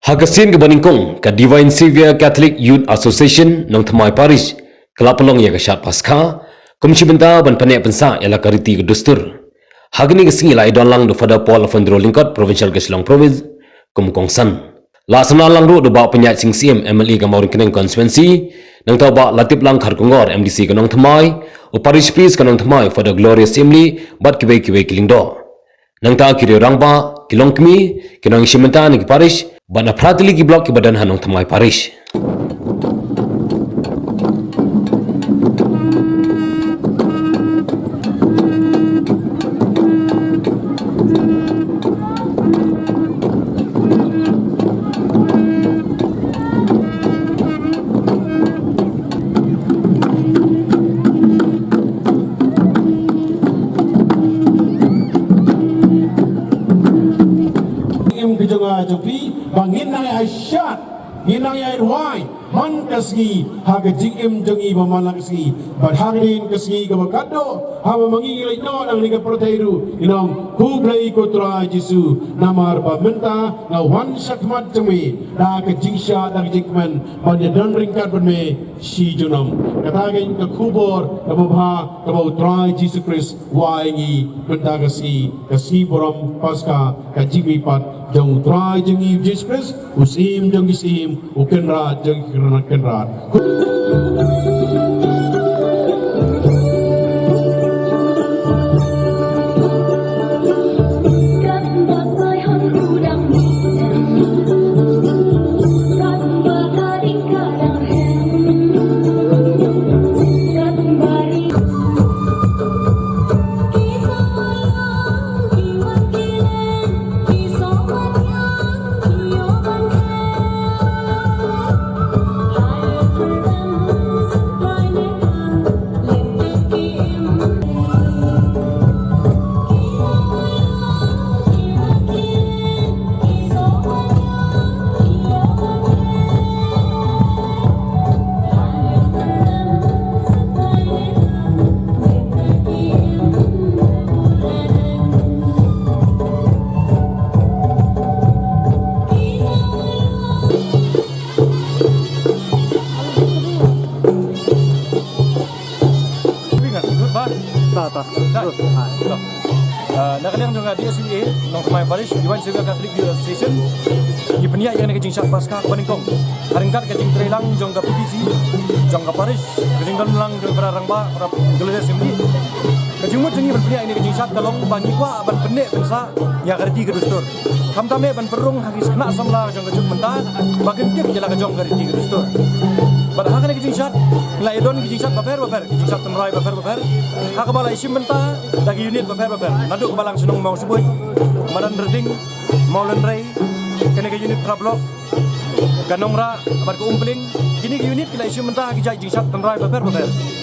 Hagasin ke Baningkong ke Divine Savior Catholic Youth Association nang Thamai Parish kelapalong ya ke Syat Paskha komisi benta ban panek pensa ialah kariti ke Dustur hagni ke singi lai donlang do Father Paul Afandro Lingkot Provincial ke Shillong Province kumkong san la sana lang ro do ba penyat sing CM MLE ke Maurin Keneng Constituency nang tau ba latip lang khar kongor MDC ke nang Thamai o Parish Priest ke nang Thamai for the Glorious Assembly bat kiwe kiling do nang ta kiri rangba kilong kmi kinang simenta ni Parish bana pratili ki blok ki badan hanong Thamai Parish. Bangin nang ay syat, ginang ay ruay, man kasgi, haga jingim jangi bamalang kasgi, badhangin kasgi kabakado, haba mangingilay no ang liga proteiru, inong hublay kotra Jesu, namar bamenta, na wan sakmat jami, daga jingsya daga jingman, banyadan ringkat berme, si junam, katagin kakubor, kababha, kabautra Jesu Christ, waingi, bentagasi, kasgi boram paska, kajimi pat, jang try jang Jesus Christ usim jang isim ukenrat jang kenrat nakaliang juga di SBA nong Thamai Parish Divine Savior Catholic Youth Association di peniak yang kejing Syat Paskha Baningkong haringkat kejing Trelang jong ka PPC jong ka Parish kejing donlang ke Rangba para Glorious Assembly kejing mut jengi berpeniak ini kejing Syat kalong bangi kwa ban pendek pensa ya karti ke Dustur kam tame ban perung hagis kena samla jong kejung mentah bakin tip jala kejong karti ke Dustur padahal kan kejing Syat nilai don kejing Syat baper kejing Syat temrai baper hakabala isim mentah dagi unit baper naduk kebalang senung mau sebut madan reding mau lenrei kena ke unit trablok kanongra abar ke umpling kini ke unit kila isim mentah hagi jai jing Syat temrai baper